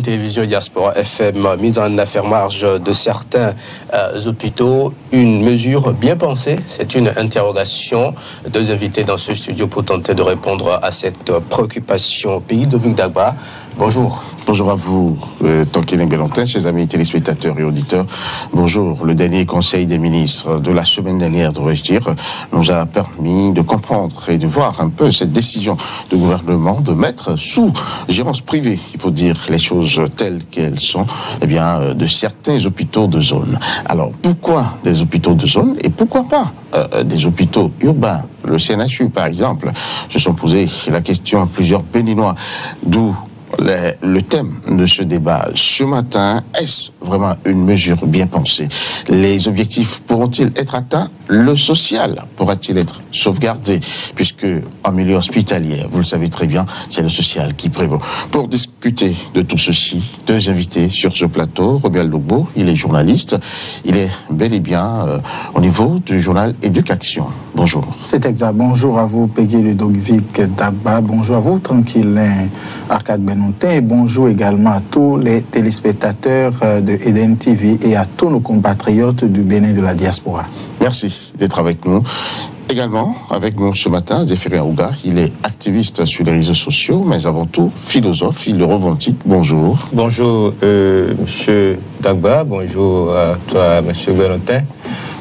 Télévision Diaspora FM, mise en affermage de certains hôpitaux, une mesure bien pensée. C'est une interrogation. Deux invités dans ce studio pour tenter de répondre à cette préoccupation. Pays Ludovic Dagba, bonjour. Bonjour à vous, Tonkin Belontin, chers amis téléspectateurs et auditeurs. Bonjour. Le dernier Conseil des ministres de la semaine dernière, devrais-je dire, nous a permis de comprendre et de voir un peu cette décision du gouvernement de mettre sous gérance privée, il faut dire les choses telles qu'elles sont, eh bien, de certains hôpitaux de zone. Alors, pourquoi des hôpitaux de zone et pourquoi pas des hôpitaux urbains? Le CNHU, par exemple, se sont posé la question à plusieurs Béninois, d'où le thème de ce débat ce matin. Est-ce vraiment une mesure bien pensée? Les objectifs pourront-ils être atteints? Le social pourra-t-il être sauvegardé? Puisque en milieu hospitalier, vous le savez très bien, c'est le social qui prévaut. Pour discuter de tout ceci, deux invités sur ce plateau. Romuald Logbo, il est journaliste. Il est bel et bien au niveau du journal Éducation. Bonjour. C'est exact. Bonjour à vous, Pays Ludovic Dagba. Bonjour à vous, Tranquillin Arcade Benontin. Et bonjour également à tous les téléspectateurs de Eden TV et à tous nos compatriotes du Bénin de la diaspora. Merci d'être avec nous. Également, avec nous ce matin, Zéphirien Ouga, il est activiste sur les réseaux sociaux, mais avant tout, philosophe, il le revendique. Bonjour. Bonjour, monsieur Dagba, bonjour à toi, monsieur Valentin.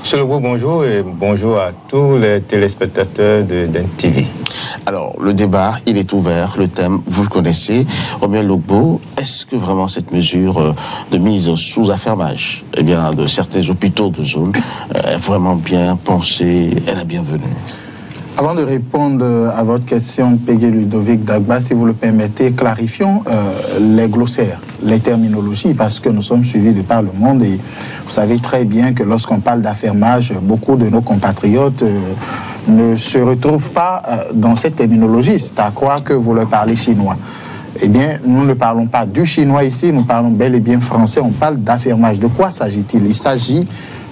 Monsieur Legault, bonjour et bonjour à tous les téléspectateurs de DEN TV. Alors, le débat, il est ouvert, le thème, vous le connaissez. Romuald Logbo, est-ce que vraiment cette mesure de mise sous affermage, eh bien, de certains hôpitaux de zone est vraiment bien pensée, est la bienvenue? Avant de répondre à votre question, Pays Ludovic Dagba, si vous le permettez, clarifions les glossaires, les terminologies, parce que nous sommes suivis de par le monde et vous savez très bien que lorsqu'on parle d'affermage, beaucoup de nos compatriotes ne se retrouvent pas dans cette terminologie. C'est à croire que vous leur parlez chinois. Eh bien, nous ne parlons pas du chinois ici, nous parlons bel et bien français. On parle d'affirmage. De quoi s'agit-il? Il s'agit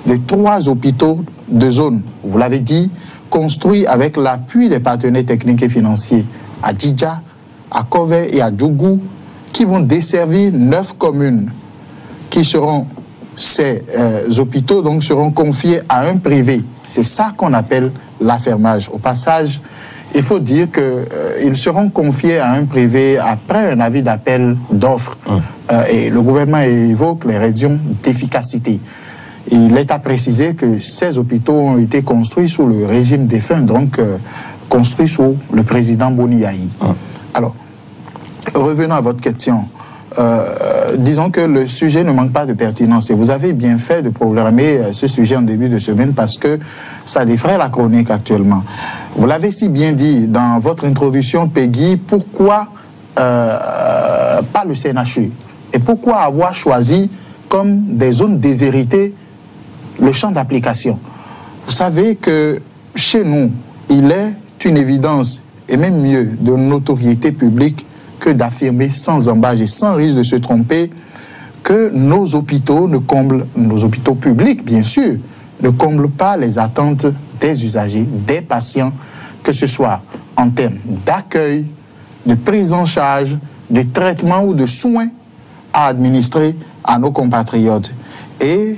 de 3 hôpitaux de zone, vous l'avez dit, construits avec l'appui des partenaires techniques et financiers à Djidja, à Kove et à Djougou, qui vont desservir 9 communes qui seront, ces hôpitaux donc seront confiés à un privé. C'est ça qu'on appelle l'affermage. Au passage, il faut dire qu'ils seront confiés à un privé après un avis d'appel d'offres. Et le gouvernement évoque les raisons d'efficacité. Il est à préciser que ces hôpitaux ont été construits sous le régime défunt, donc construits sous le président Boni Yahi. Alors, revenons à votre question. Disons que le sujet ne manque pas de pertinence et vous avez bien fait de programmer ce sujet en début de semaine parce que ça défraie la chronique actuellement. Vous l'avez si bien dit dans votre introduction, Peggy, pourquoi pas le CNHU et pourquoi avoir choisi comme des zones déshéritées le champ d'application? Vous savez que chez nous, il est une évidence et même mieux de notoriété publique que d'affirmer sans embâche et sans risque de se tromper que nos hôpitaux nos hôpitaux publics bien sûr, ne comblent pas les attentes des usagers, des patients, que ce soit en termes d'accueil, de prise en charge, de traitement ou de soins à administrer à nos compatriotes. Et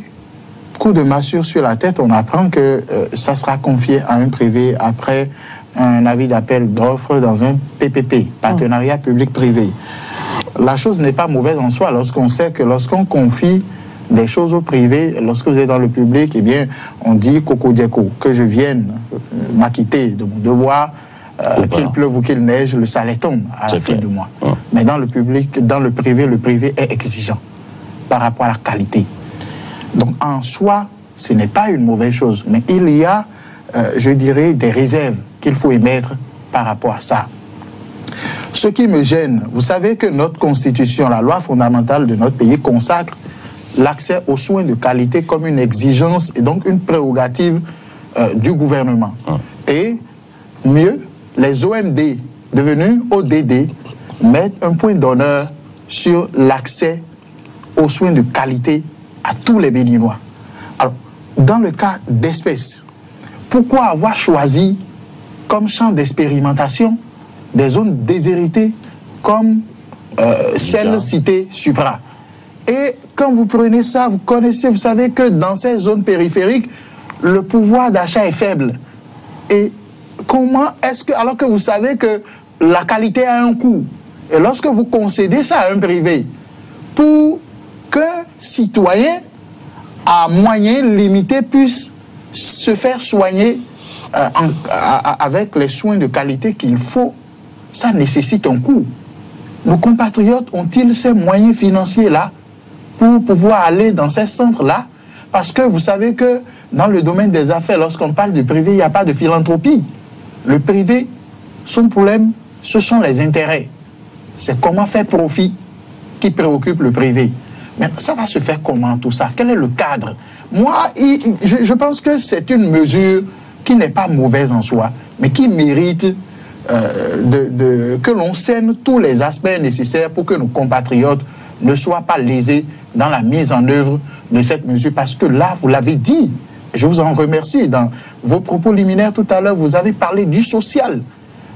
coup de massue sur la tête, on apprend que ça sera confié à un privé après un avis d'appel d'offres dans un PPP, partenariat public-privé. La chose n'est pas mauvaise en soi lorsqu'on sait que lorsqu'on confie des choses au privé, lorsque vous êtes dans le public, eh bien, on dit coco dieko, que je vienne m'acquitter de mon devoir, qu'il pleuve ou qu'il neige, le salaire tombe à la fin du mois. Mais dans le public, dans le privé est exigeant par rapport à la qualité. Donc en soi, ce n'est pas une mauvaise chose, mais il y a, je dirais, des réserves qu'il faut émettre par rapport à ça. Ce qui me gêne, vous savez que notre constitution, la loi fondamentale de notre pays consacre l'accès aux soins de qualité comme une exigence et donc une prérogative du gouvernement. Et mieux, les OMD, devenus ODD, mettent un point d'honneur sur l'accès aux soins de qualité à tous les Béninois. Alors, dans le cas d'espèces, pourquoi avoir choisi comme champ d'expérimentation des zones déshéritées comme celle citée Supra. Et quand vous prenez ça, vous connaissez, vous savez que dans ces zones périphériques, le pouvoir d'achat est faible. Et comment est-ce que, alors que vous savez que la qualité a un coût, et lorsque vous concédez ça à un privé, pour qu'un citoyen à moyens limités puisse se faire soigner avec les soins de qualité qu'il faut, ça nécessite un coût. Nos compatriotes ont-ils ces moyens financiers-là pour pouvoir aller dans ces centres-là? Parce que vous savez que dans le domaine des affaires, lorsqu'on parle du privé, il n'y a pas de philanthropie. Le privé, son problème, ce sont les intérêts. C'est comment faire profit qui préoccupe le privé. Mais ça va se faire comment tout ça? Quel est le cadre? Moi, je pense que c'est une mesure qui n'est pas mauvaise en soi, mais qui mérite que l'on scène tous les aspects nécessaires pour que nos compatriotes ne soient pas lésés dans la mise en œuvre de cette mesure. Parce que là, vous l'avez dit, je vous en remercie, dans vos propos liminaires tout à l'heure, vous avez parlé du social.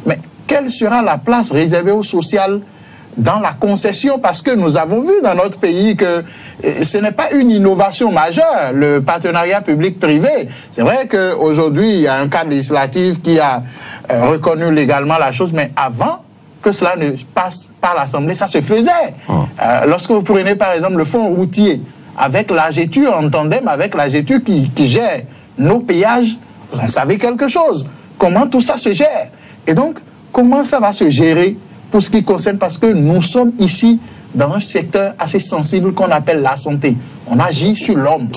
Mais quelle sera la place réservée au social dans la concession? Parce que nous avons vu dans notre pays que ce n'est pas une innovation majeure, le partenariat public-privé. C'est vrai qu'aujourd'hui, il y a un cadre législatif qui a reconnu légalement la chose, mais avant que cela ne passe par l'Assemblée, ça se faisait. Lorsque vous prenez par exemple le fonds routier, avec l'AGETU, en tandem avec l'AGETU qui gère nos péages, vous en savez quelque chose. Comment tout ça se gère? Et donc, comment ça va se gérer pour ce qui concerne, parce que nous sommes ici dans un secteur assez sensible qu'on appelle la santé. On agit sur l'homme,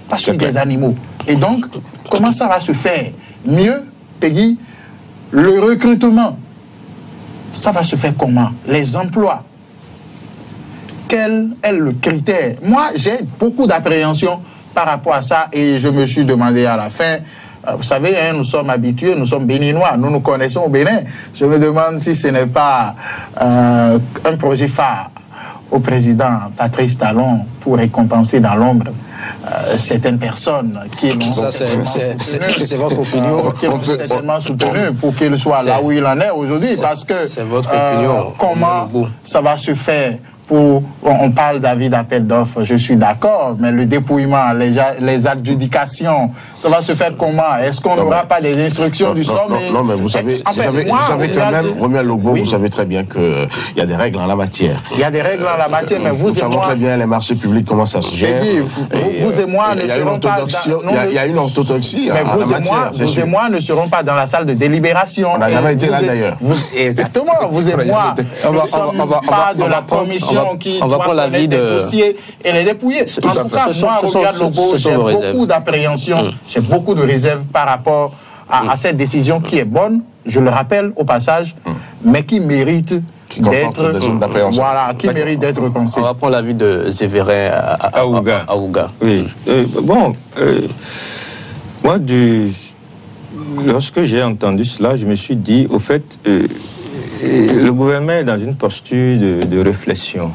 pas sur des animaux. Et donc, comment ça va se faire? Mieux, Peggy, le recrutement, ça va se faire comment? Les emplois, quel est le critère? Moi, j'ai beaucoup d'appréhension par rapport à ça et je me suis demandé à la fin, vous savez, hein, nous sommes habitués, nous sommes béninois, nous nous connaissons au Bénin. Je me demande si ce n'est pas un projet phare au président Patrice Talon pour récompenser dans l'ombre certaines personnes qui l'ont c'est votre opinion. Qui l'ont certainement soutenu pour qu'il soit là où il en est aujourd'hui. Parce que c'est votre opinion. Comment ça va se faire? On parle d'avis d'appel d'offres, je suis d'accord, mais le dépouillement, les adjudications, ça va se faire comment? Est-ce qu'on n'aura pas des instructions du sommet? Non, mais vous savez quand même, Romuald Logbo, vous savez très bien qu'il y a des règles en la matière. Il y a des règles en la matière, mais vous et moi... savons très bien les marchés publics, comment ça se gère. Vous et moi ne serons pas... Il y a une orthodoxie en la matière. Vous et moi ne serons pas dans la salle de délibération. On n'a jamais été là d'ailleurs. Exactement, vous et moi ne sommes pas de la commission qui doit connaître des dossiers et les dépouiller. En tout cas, moi, Romuald Logbo, j'ai beaucoup d'appréhension, j'ai beaucoup de réserves par rapport à cette décision qui est bonne, je le rappelle au passage, mais qui mérite d'être repensée. On va prendre l'avis de Zéverin Aouga. Oui. Moi, lorsque j'ai entendu cela, je me suis dit, au fait, le gouvernement est dans une posture de réflexion.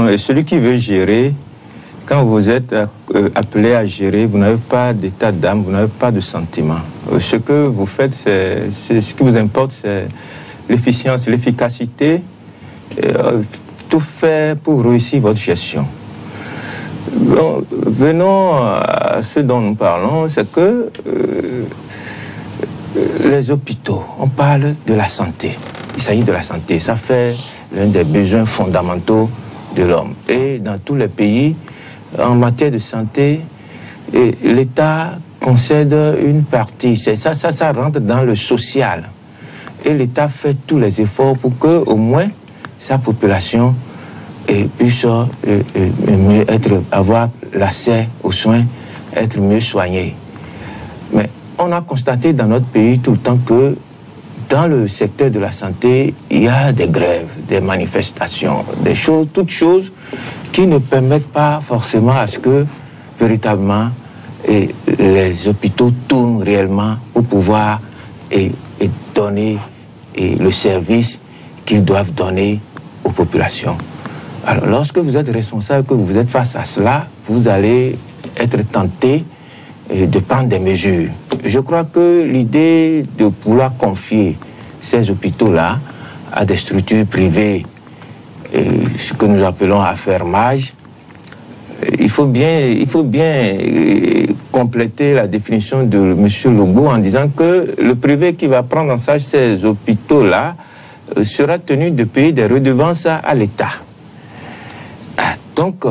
Et celui qui veut gérer, quand vous êtes appelé à gérer, vous n'avez pas d'état d'âme, vous n'avez pas de sentiment. Ce que vous faites, c'est ce qui vous importe, c'est l'efficience, l'efficacité, tout faire pour réussir votre gestion. Bon, venons à ce dont nous parlons, c'est que les hôpitaux, on parle de la santé. Il s'agit de la santé. Ça fait l'un des besoins fondamentaux de l'homme. Et dans tous les pays, en matière de santé, l'État concède une partie. Ça rentre dans le social. Et l'État fait tous les efforts pour que, au moins, sa population puisse avoir l'accès aux soins, être mieux soignée. Mais on a constaté dans notre pays tout le temps que dans le secteur de la santé, il y a des grèves, des manifestations, des choses, toutes choses qui ne permettent pas forcément à ce que véritablement les hôpitaux tournent réellement pour pouvoir donner le service qu'ils doivent donner aux populations. Alors lorsque vous êtes responsable, que vous êtes face à cela, vous allez être tenté de prendre des mesures. Je crois que l'idée de pouvoir confier ces hôpitaux-là à des structures privées ce que nous appelons affermage. Il faut bien compléter la définition de M. Logbo en disant que le privé qui va prendre en charge ces hôpitaux-là sera tenu de payer des redevances à l'État. Donc,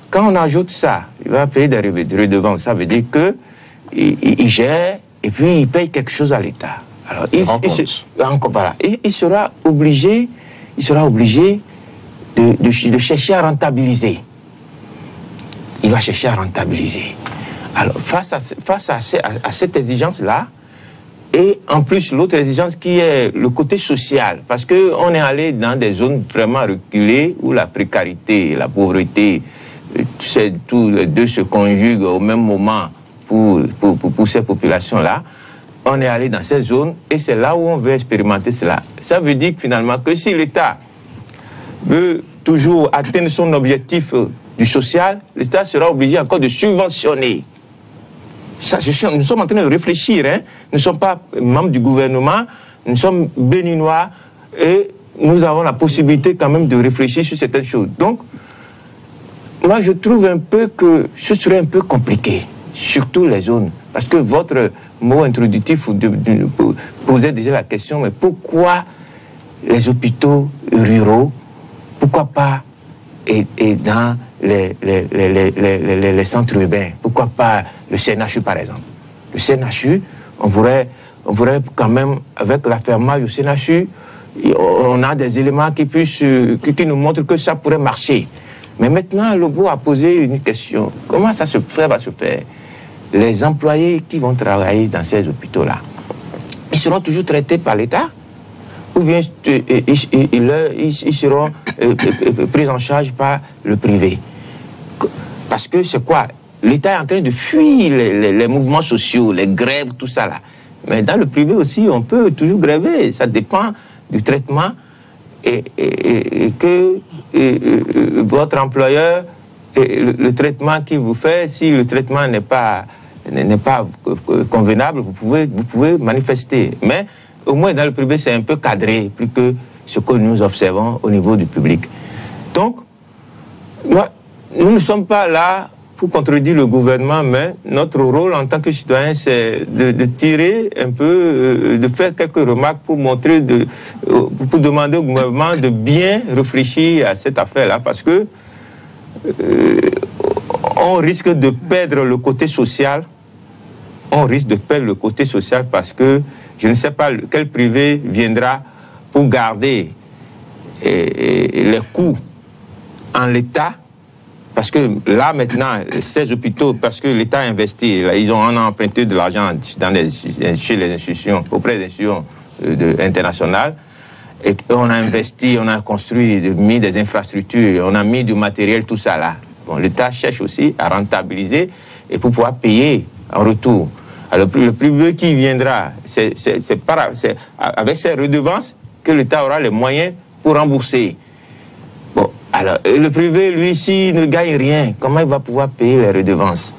quand on ajoute ça, il va payer des redevances, ça veut dire qu'il gère et puis il paye quelque chose à l'État. Alors, il sera obligé de chercher à rentabiliser. Il va chercher à rentabiliser. Alors, face à cette exigence-là, et en plus l'autre exigence qui est le côté social, parce qu'on est allé dans des zones vraiment reculées où la précarité, la pauvreté, tous les deux se conjuguent au même moment pour ces populations-là. On est allé dans ces zones et c'est là où on veut expérimenter cela. Ça veut dire que finalement que si l'État veut toujours atteindre son objectif du social, l'État sera obligé encore de subventionner. Ça, nous sommes en train de réfléchir. Hein. Nous ne sommes pas membres du gouvernement, nous sommes béninois et nous avons la possibilité quand même de réfléchir sur certaines choses. Donc, moi je trouve un peu que ce serait un peu compliqué, surtout les zones. Parce que votre mot introductif posait déjà la question, mais pourquoi les hôpitaux ruraux, pourquoi pas et dans les centres urbains, pourquoi pas le CNHU par exemple. Le CNHU, on pourrait quand même, avec l'affermage du CNHU, on a des éléments qui nous montrent que ça pourrait marcher. Mais maintenant, Logbo a posé une question. Comment ça va se faire? Les employés qui vont travailler dans ces hôpitaux-là, ils seront toujours traités par l'État? Ou bien ils seront pris en charge par le privé? Parce que c'est quoi? L'État est en train de fuir les mouvements sociaux, les grèves, tout ça là. Mais dans le privé aussi, on peut toujours gréver. Ça dépend du traitement et que votre employeur, le traitement qu'il vous fait, si le traitement n'est pas convenable, vous pouvez manifester. Mais au moins dans le privé, c'est un peu cadré, plus que ce que nous observons au niveau du public. Donc, nous ne sommes pas là pour contredire le gouvernement, mais notre rôle en tant que citoyen, c'est de tirer un peu, de faire quelques remarques pour montrer, pour demander au gouvernement de bien réfléchir à cette affaire-là, parce que on risque de perdre le côté social. On risque de perdre le côté social parce que je ne sais pas quel privé viendra pour garder les coûts en l'État. Parce que là, maintenant, ces hôpitaux, parce que l'État a investi, là, on a emprunté de l'argent chez les institutions, auprès des institutions internationales. Et on a investi, on a construit, mis des infrastructures, on a mis du matériel, tout ça là. Bon, l'État cherche aussi à rentabiliser et pour pouvoir payer en retour. Alors, le privé qui viendra, c'est avec ces redevances que l'État aura les moyens pour rembourser. Bon, alors, le privé, lui, s'il ne gagne rien, comment il va pouvoir payer les redevances?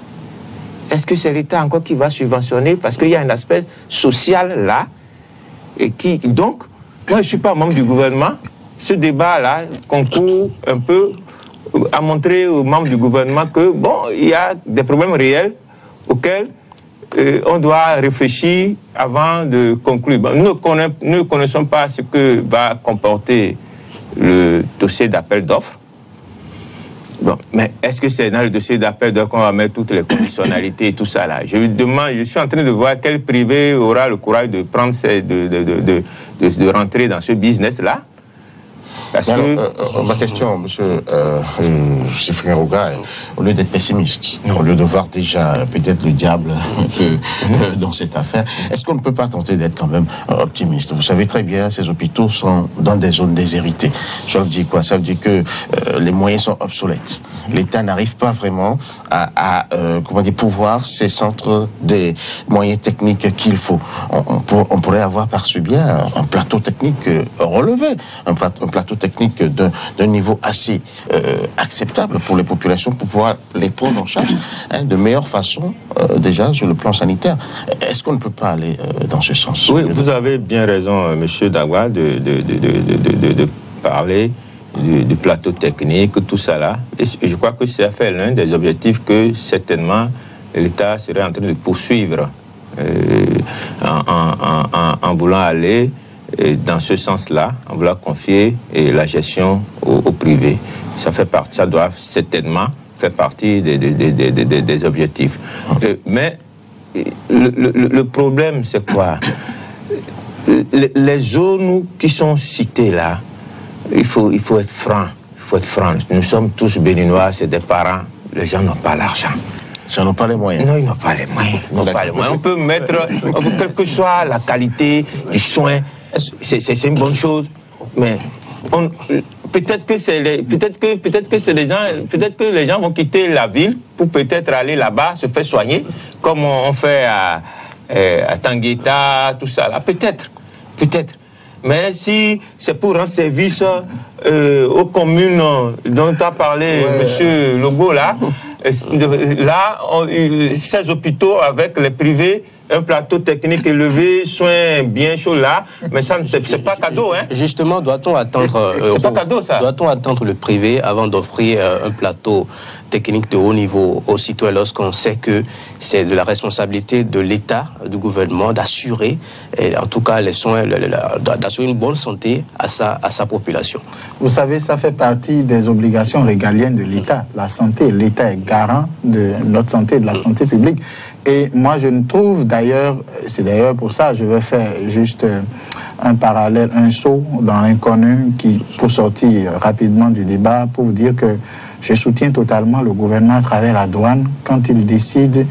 Est-ce que c'est l'État encore qui va subventionner? Parce qu'il y a un aspect social là, et donc, moi, je ne suis pas membre du gouvernement. Ce débat-là concourt un peu à montrer aux membres du gouvernement que, bon, il y a des problèmes réels auxquels on doit réfléchir avant de conclure. Bon, nous ne connaissons pas ce que va comporter le dossier d'appel d'offres. Bon, mais est-ce que c'est dans le dossier d'appel d'offres qu'on va mettre toutes les conditionnalités et tout ça là? Je suis en train de voir quel privé aura le courage de prendre de rentrer dans ce business-là. Parce que... ma question, monsieur Séphrin Rouga, au lieu d'être pessimiste, au lieu de voir déjà peut-être le diable un peu dans cette affaire, est-ce qu'on ne peut pas tenter d'être quand même optimiste? Vous savez très bien, ces hôpitaux sont dans des zones déshéritées. Ça veut dire quoi? Ça veut dire que les moyens sont obsolètes. L'État n'arrive pas vraiment à pouvoir ces centres des moyens techniques qu'il faut. On pourrait avoir par-dessus bien un plateau technique relevé, un plateau technique d'un niveau assez acceptable pour les populations pour pouvoir les prendre en charge de meilleure façon déjà sur le plan sanitaire. Est-ce qu'on ne peut pas aller dans ce sens? Oui, vous avez bien raison, monsieur Dagwa, de parler du plateau technique, tout ça là. Et je crois que ça fait l'un des objectifs que certainement l'État serait en train de poursuivre en voulant aller dans ce sens-là, en voulant confier la gestion au privé. Ça doit certainement faire partie des objectifs. Mais le problème, c'est quoi? Les zones qui sont citées là, il faut être franc. Il faut être franc. Nous sommes tous béninois, c'est des parents. Les gens n'ont pas l'argent. Ils n'ont pas les moyens. Non, ils n'ont pas les moyens. On peut mettre, quelle que soit la qualité du soin, c'est une bonne chose. Mais peut-être que les gens vont quitter la ville pour peut-être aller là-bas se faire soigner, comme on fait à Tangueta, tout ça là. Peut-être. Mais si c'est pour rendre service aux communes dont a parlé M. Logo là, ces hôpitaux avec les privés, un plateau technique élevé, soins bien chauds là, mais ça, c'est pas cadeau, hein. Justement, doit-on attendre... c'est pas cadeau, ça. Doit-on attendre le privé avant d'offrir un plateau technique de haut niveau aux citoyens lorsqu'on sait que c'est de la responsabilité de l'État, du gouvernement, d'assurer, en tout cas, les soins, d'assurer une bonne santé à sa population? Vous savez, ça fait partie des obligations régaliennes de l'État. La santé, l'État est garant de notre santé, de la santé publique. Et moi, je ne trouve d'ailleurs, c'est d'ailleurs pour ça, je vais faire juste un parallèle, un saut dans l'inconnu pour sortir rapidement du débat, pour vous dire que je soutiens totalement le gouvernement à travers la douane quand il décide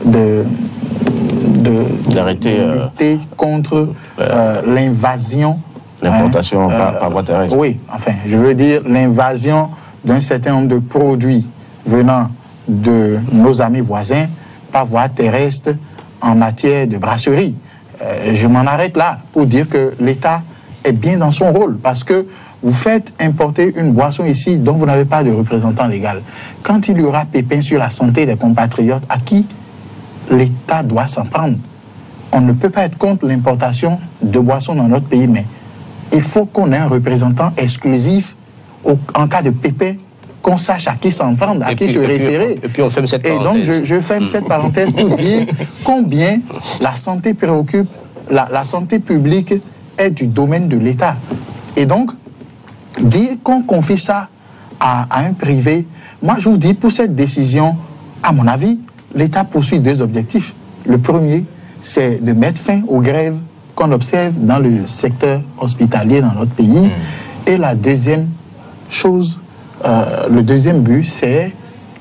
d'arrêter de lutter contre l'invasion. L'importation par voie terrestre. Oui, enfin, je veux dire l'invasion d'un certain nombre de produits venant de nos amis voisins par voie terrestre en matière de brasserie. Je m'en arrête là pour dire que l'État est bien dans son rôle, parce que vous faites importer une boisson ici dont vous n'avez pas de représentant légal. Quand il y aura pépin sur la santé des compatriotes, à qui l'État doit s'en prendre? On ne peut pas être contre l'importation de boissons dans notre pays, mais il faut qu'on ait un représentant exclusif en cas de pépin, qu'on sache à qui s'en prendre, à qui se référer. Et puis on ferme cette parenthèse. Et donc je ferme cette parenthèse pour dire combien la santé préoccupe, la santé publique est du domaine de l'État. Et donc, dire qu'on confie ça à un privé, moi je vous dis, pour cette décision, à mon avis, l'État poursuit deux objectifs. Le premier, c'est de mettre fin aux grèves qu'on observe dans le secteur hospitalier dans notre pays. Et la deuxième chose, le deuxième but, c'est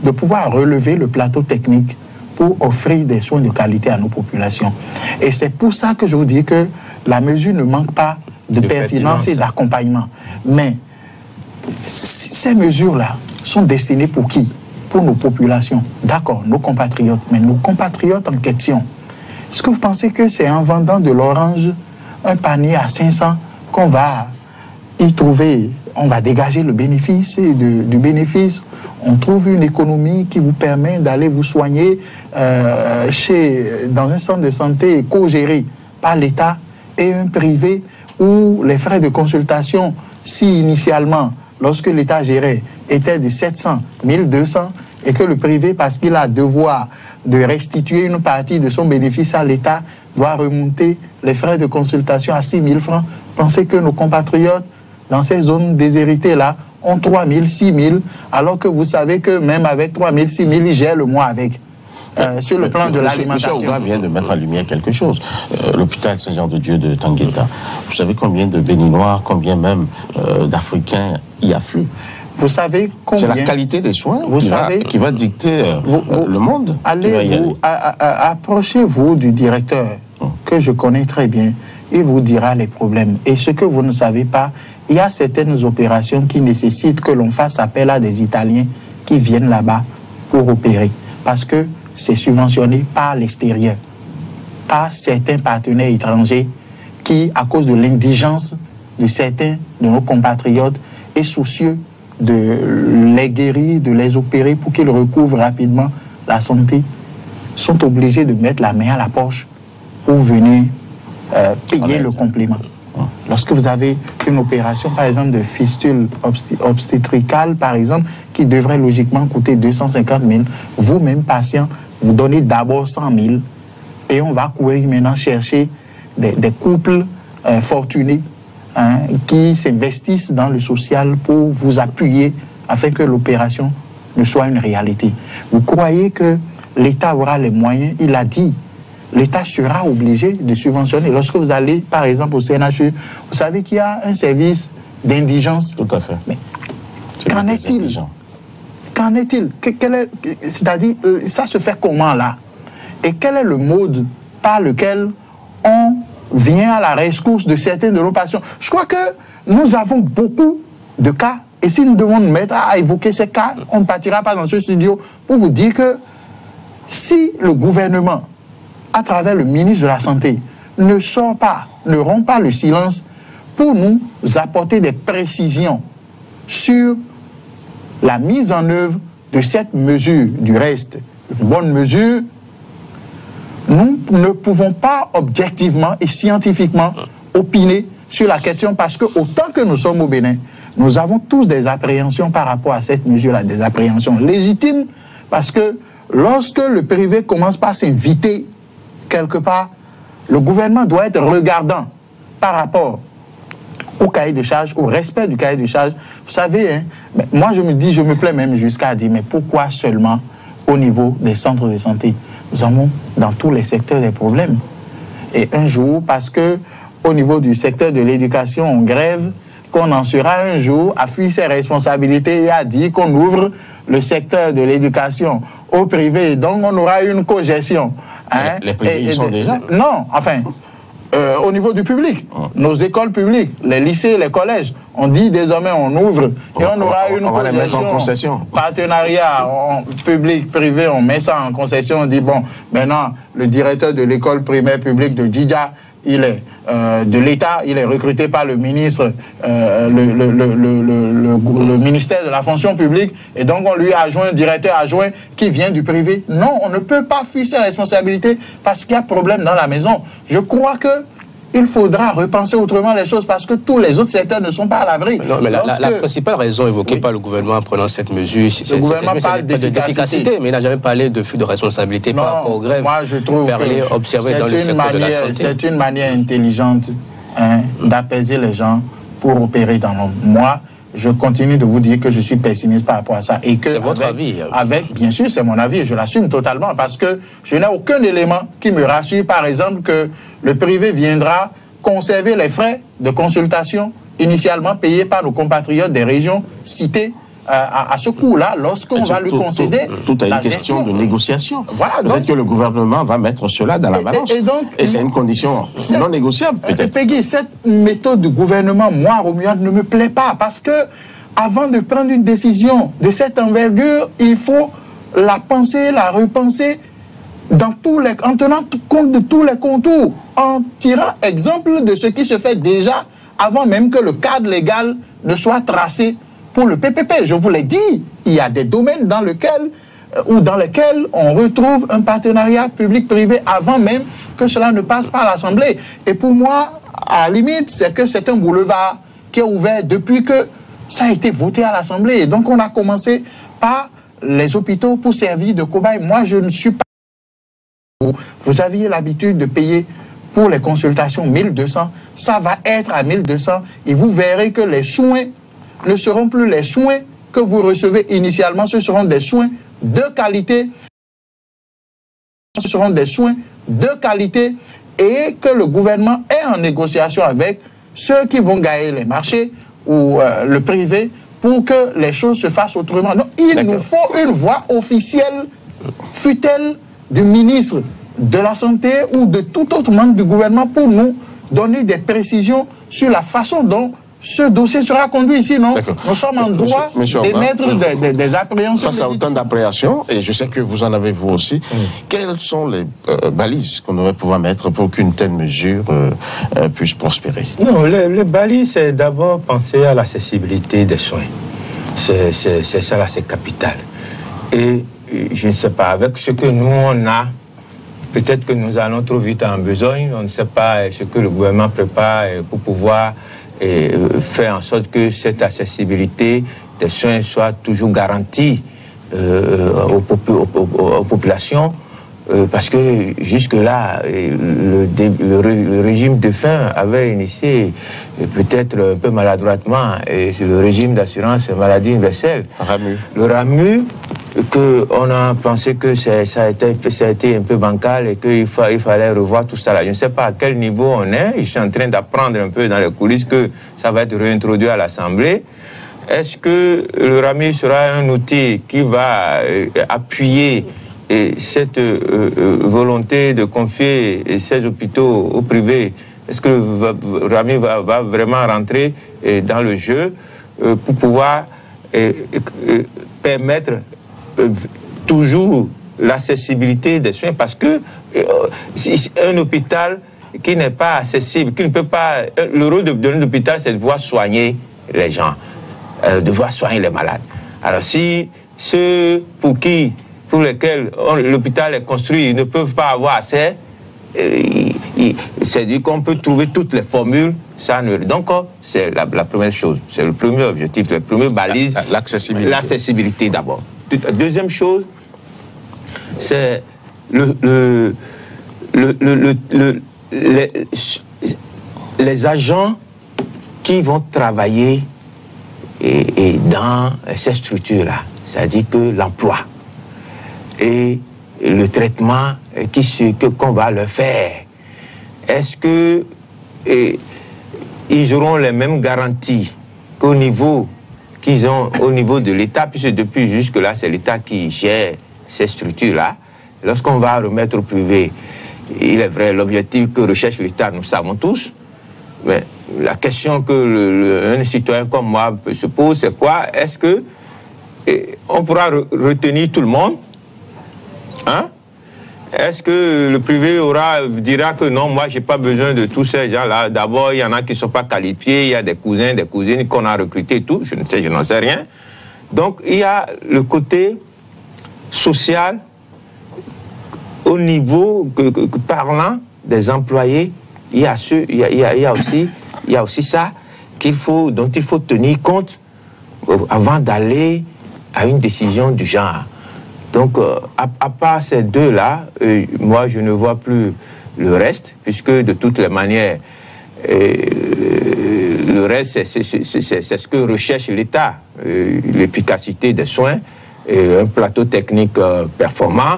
de pouvoir relever le plateau technique pour offrir des soins de qualité à nos populations. Et c'est pour ça que je vous dis que la mesure ne manque pas de pertinence et d'accompagnement. Mais ces mesures-là sont destinées pour qui? Pour nos populations. D'accord, nos compatriotes. Mais nos compatriotes en question, est-ce que vous pensez que c'est en vendant de l'orange, un panier à 500, qu'on va y trouver, on va dégager le bénéfice, et du bénéfice, on trouve une économie qui vous permet d'aller vous soigner dans un centre de santé co-géré par l'État et un privé où les frais de consultation, si initialement, lorsque l'État gérait, étaient de 700, 1200, et que le privé, parce qu'il a devoir de restituer une partie de son bénéfice à l'État, doit remonter les frais de consultation à 6 000 francs. Pensez que nos compatriotes, dans ces zones déshéritées-là, ont 3 000, 6 000, alors que vous savez que même avec 3 000, 6 000, ils gèrent le mois avec. Sur le plan de l'alimentation. M. Ouga vient de mettre en lumière quelque chose. L'hôpital Saint-Jean-de-Dieu de Tangueta. Vous savez combien de Béninois, combien même d'Africains y affluent? Vous savez combien... C'est la qualité des soins qui va dicter le monde. Approchez-vous du directeur, que je connais très bien. Il vous dira les problèmes. Et ce que vous ne savez pas, il y a certaines opérations qui nécessitent que l'on fasse appel à des Italiens qui viennent là-bas pour opérer. Parce que c'est subventionné par l'extérieur, par certains partenaires étrangers qui, à cause de l'indigence de certains de nos compatriotes, est soucieux de les guérir, de les opérer pour qu'ils recouvrent rapidement la santé, sont obligés de mettre la main à la poche pour venir payer le complément. Lorsque vous avez une opération, par exemple, de fistule obstétricale, par exemple, qui devrait logiquement coûter 250 000, vous-même, patient, vous donnez d'abord 100 000 et on va courir maintenant chercher des couples fortunés qui s'investissent dans le social pour vous appuyer afin que l'opération ne soit une réalité. Vous croyez que l'État aura les moyens? Il a dit. L'État sera obligé de subventionner. Lorsque vous allez, par exemple, au CNHU, vous savez qu'il y a un service d'indigence. Tout à fait. Mais qu'en est-il? Qu'en est-il? C'est-à-dire, ça se fait comment là? Et quel est le mode par lequel on vient à la rescousse de certains de nos patients? Je crois que nous avons beaucoup de cas. Et si nous devons nous mettre à évoquer ces cas, on ne partira pas dans ce studio pour vous dire que si le gouvernement, à travers le ministre de la Santé, ne sort pas, ne rompt pas le silence pour nous apporter des précisions sur la mise en œuvre de cette mesure. Du reste, une bonne mesure, nous ne pouvons pas objectivement et scientifiquement opiner sur la question parce que autant que nous sommes au Bénin, nous avons tous des appréhensions par rapport à cette mesure-là, des appréhensions légitimes parce que lorsque le privé commence par s'inviter quelque part, le gouvernement doit être regardant par rapport au cahier de charge, au respect du cahier de charge. Vous savez, hein, moi je me plais même jusqu'à dire, mais pourquoi seulement au niveau des centres de santé? Nous avons dans tous les secteurs des problèmes. Et un jour, parce que au niveau du secteur de l'éducation, on grève, qu'on en sera un jour à fuir ses responsabilités et à dire qu'on ouvre le secteur de l'éducation au privé. Donc on aura une cogestion. Hein? Les privés, ils sont déjà? Non, enfin, au niveau du public, nos écoles publiques, les lycées, les collèges, on dit désormais on ouvre et on aura une cogestion, partenariat public-privé, on met ça en concession, on dit bon, maintenant le directeur de l'école primaire publique de Djidja, il est de l'État, il est recruté par le ministre, le ministère de la fonction publique, et donc on lui adjoint un directeur adjoint qui vient du privé. Non, on ne peut pas fuir ses responsabilités parce qu'il y a problème dans la maison. Je crois que il faudra repenser autrement les choses parce que tous les autres secteurs ne sont pas à l'abri. Non, mais la principale raison évoquée par le gouvernement en prenant cette mesure, c'est d'efficacité, mais il n'a jamais parlé de fuite de responsabilité par rapport aux grèves. Moi, je trouve que c'est une manière intelligente d'apaiser les gens pour opérer dans l'ombre. Moi, je continue de vous dire que je suis pessimiste par rapport à ça. C'est votre avis? Bien sûr, c'est mon avis et je l'assume totalement parce que je n'ai aucun élément qui me rassure, par exemple, que le privé viendra conserver les frais de consultation initialement payés par nos compatriotes des régions citées à ce coût-là, lorsqu'on va lui concéder tout est une question de négociation. Voilà, peut-être que le gouvernement va mettre cela dans la balance. Et c'est une condition non négociable, peut-être. Peggy, cette méthode du gouvernement, moi, Romuald, ne me plaît pas parce que avant de prendre une décision de cette envergure, il faut la penser, la repenser en tenant compte de tous les contours, en tirant exemple de ce qui se fait déjà avant même que le cadre légal ne soit tracé pour le PPP. Je vous l'ai dit, il y a des domaines dans lesquels on retrouve un partenariat public-privé avant même que cela ne passe par l'Assemblée. Et pour moi, à la limite, c'est que c'est un boulevard qui est ouvert depuis que ça a été voté à l'Assemblée. Et donc on a commencé par les hôpitaux pour servir de cobaye. Moi, je ne suis pas... Vous aviez l'habitude de payer pour les consultations 1200, ça va être à 1200 et vous verrez que les soins ne seront plus les soins que vous recevez initialement, ce seront des soins de qualité. Ce seront des soins de qualité et que le gouvernement est en négociation avec ceux qui vont gagner les marchés ou le privé pour que les choses se fassent autrement. Donc, il nous faut une voix officielle, fût-elle du ministre de la Santé ou de tout autre membre du gouvernement pour nous donner des précisions sur la façon dont ce dossier sera conduit. Sinon, nous sommes en droit d'émettre des appréhensions. Face à autant d'appréhensions, et je sais que vous en avez vous aussi, quelles sont les balises qu'on devrait pouvoir mettre pour qu'une telle mesure puisse prospérer? Non, les balises, c'est d'abord penser à l'accessibilité des soins. C'est ça là, c'est capital. Et je ne sais pas, avec ce que nous on a peut-être que nous allons trop vite en besogne. On ne sait pas ce que le gouvernement prépare pour pouvoir faire en sorte que cette accessibilité des soins soit toujours garantie aux populations. Parce que jusque-là, le régime défunt avait initié, peut-être un peu maladroitement, c'est le régime d'assurance maladie universelle. RAMU. Le RAMU, qu'on a pensé que ça a été un peu bancal et qu'il fallait revoir tout ça là. Je ne sais pas à quel niveau on est. Je suis en train d'apprendre un peu dans les coulisses que ça va être réintroduit à l'Assemblée. Est-ce que le RAMU sera un outil qui va appuyer cette volonté de confier ces hôpitaux au privé? Est-ce que le RAMU va vraiment rentrer dans le jeu pour pouvoir permettre toujours l'accessibilité des soins? Parce que un hôpital qui n'est pas accessible, qui ne peut pas... Le rôle d'un hôpital, c'est de pouvoir soigner les gens, de pouvoir soigner les malades. Alors si ceux pour lesquels l'hôpital est construit, ils ne peuvent pas avoir accès, c'est-à-dire qu'on peut trouver toutes les formules. Donc, c'est la première chose, c'est le premier objectif, la première balise. L'accessibilité. L'accessibilité d'abord. La deuxième chose, c'est les agents qui vont travailler dans ces structures-là, c'est-à-dire que l'emploi et le traitement qu'on va leur faire. Est-ce que ils auront les mêmes garanties qu'au niveau qu'ils ont au niveau de l'État, puisque depuis jusque-là, c'est l'État qui gère ces structures-là. Lorsqu'on va remettre au privé, il est vrai, l'objectif que recherche l'État, nous savons tous, mais la question que un citoyen comme moi se pose, c'est quoi? Est-ce que on pourra retenir tout le monde? Hein? Est-ce que le privé dira que non, moi, je n'ai pas besoin de tous ces gens-là? D'abord, il y en a qui ne sont pas qualifiés, il y a des cousins, des cousines qu'on a recrutés et tout, je n'en sais rien. Donc, il y a le côté social au niveau parlant des employés. Il y a aussi ça dont il faut tenir compte avant d'aller à une décision du genre. Donc, à part ces deux-là, moi, je ne vois plus le reste, puisque de toutes les manières, le reste, c'est ce que recherche l'État, l'efficacité des soins, un plateau technique performant,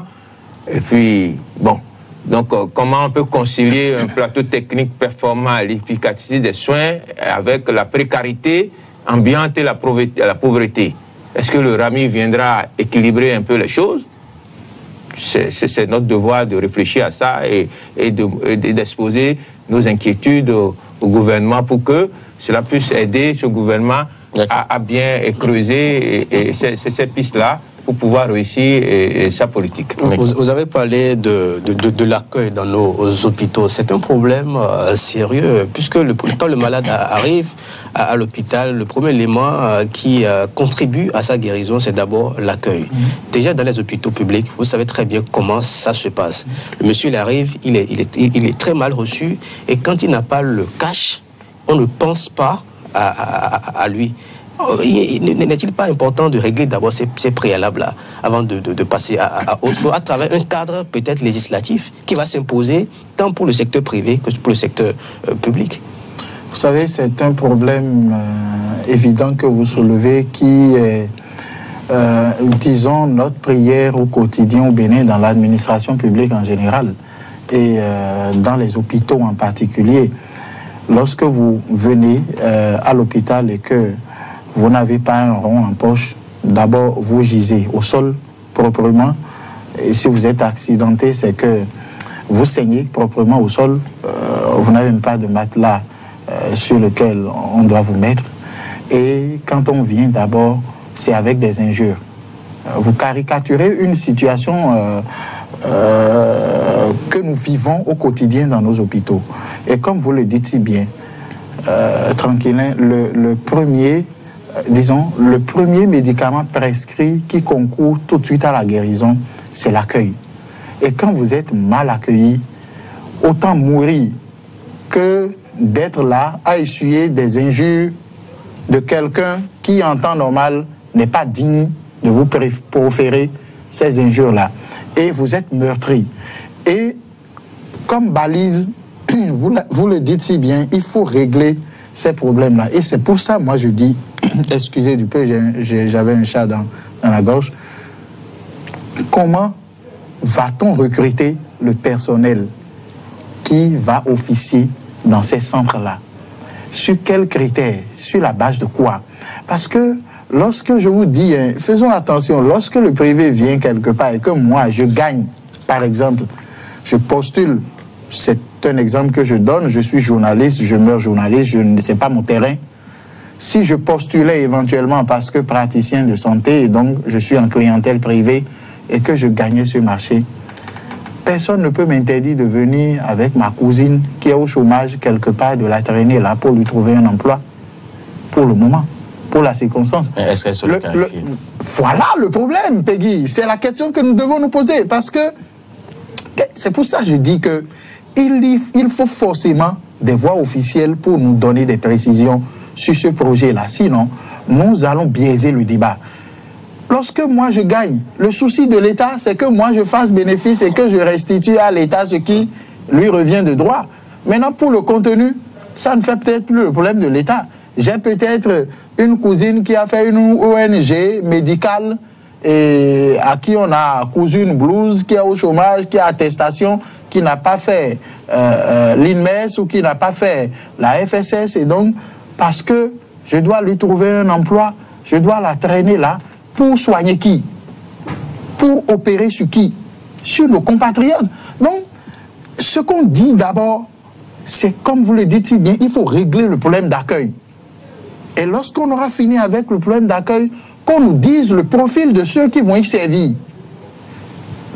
et puis, bon, donc, comment on peut concilier un plateau technique performant et l'efficacité des soins avec la précarité ambiante et la pauvreté? Est-ce que le RAMU viendra équilibrer un peu les choses? C'est notre devoir de réfléchir à ça et d'exposer nos inquiétudes au gouvernement pour que cela puisse aider ce gouvernement à bien creuser ces pistes-là pour pouvoir réussir sa politique. Vous avez parlé de l'accueil dans nos hôpitaux. C'est un problème sérieux, puisque quand le malade arrive à l'hôpital, le premier élément qui contribue à sa guérison, c'est d'abord l'accueil. Déjà dans les hôpitaux publics, vous savez très bien comment ça se passe. Le monsieur, il arrive, il est très mal reçu, et quand il n'a pas le cash, on ne pense pas à lui. N'est-il pas important de régler d'abord ces préalables-là avant de passer à autre chose, à travers un cadre peut-être législatif qui va s'imposer tant pour le secteur privé que pour le secteur public? Vous savez, c'est un problème évident que vous soulevez qui est, disons, notre prière au quotidien au Bénin, dans l'administration publique en général et dans les hôpitaux en particulier. Lorsque vous venez à l'hôpital et que vous n'avez pas un rond en poche, d'abord vous gisez au sol proprement. Et si vous êtes accidenté, c'est que vous saignez proprement au sol. Vous n'avez même pas de matelas sur lequel on doit vous mettre. Et quand on vient d'abord, c'est avec des injures. Vous caricaturez une situation que nous vivons au quotidien dans nos hôpitaux. Et comme vous le dites si bien, Tranquillin, le premier médicament prescrit qui concourt tout de suite à la guérison, c'est l'accueil. Et quand vous êtes mal accueilli, autant mourir que d'être là à essuyer des injures de quelqu'un qui, en temps normal, n'est pas digne de vous proférer ces injures-là. Et vous êtes meurtri. Et comme balise, vous le dites si bien, il faut régler ces problèmes-là. Et c'est pour ça, moi, je dis, excusez du peu, j'avais un chat dans la gorge, comment va-t-on recruter le personnel qui va officier dans ces centres-là? Sur quels critères? Sur la base de quoi? Parce que lorsque je vous dis, hein, faisons attention, lorsque le privé vient quelque part et que moi, je gagne, par exemple, je postule, c'est un exemple que je donne, je suis journaliste, je meurs journaliste, je ne sais pas mon terrain. Si je postulais éventuellement parce que praticien de santé, et donc je suis en clientèle privée et que je gagnais ce marché, personne ne peut m'interdire de venir avec ma cousine qui est au chômage quelque part, de la traîner là pour lui trouver un emploi, pour le moment, pour la circonstance. Est-ce qu'elle se le clarifie? Voilà le problème, Peggy. C'est la question que nous devons nous poser, parce que c'est pour ça que je dis que il faut forcément des voies officielles pour nous donner des précisions sur ce projet-là. Sinon, nous allons biaiser le débat. Lorsque moi je gagne, le souci de l'État, c'est que moi je fasse bénéfice et que je restitue à l'État ce qui lui revient de droit. Maintenant, pour le contenu, ça ne fait peut-être plus le problème de l'État. J'ai peut-être une cousine qui a fait une ONG médicale et à qui on a cousu une blouse, qui est au chômage, qui a attestation, qui n'a pas fait l'INMES ou qui n'a pas fait la FSS. Et donc, parce que je dois lui trouver un emploi, je dois la traîner là. Pour soigner qui? Pour opérer sur qui? Sur nos compatriotes. Donc, ce qu'on dit d'abord, c'est comme vous le dites si bien, il faut régler le problème d'accueil. Et lorsqu'on aura fini avec le problème d'accueil, qu'on nous dise le profil de ceux qui vont y servir.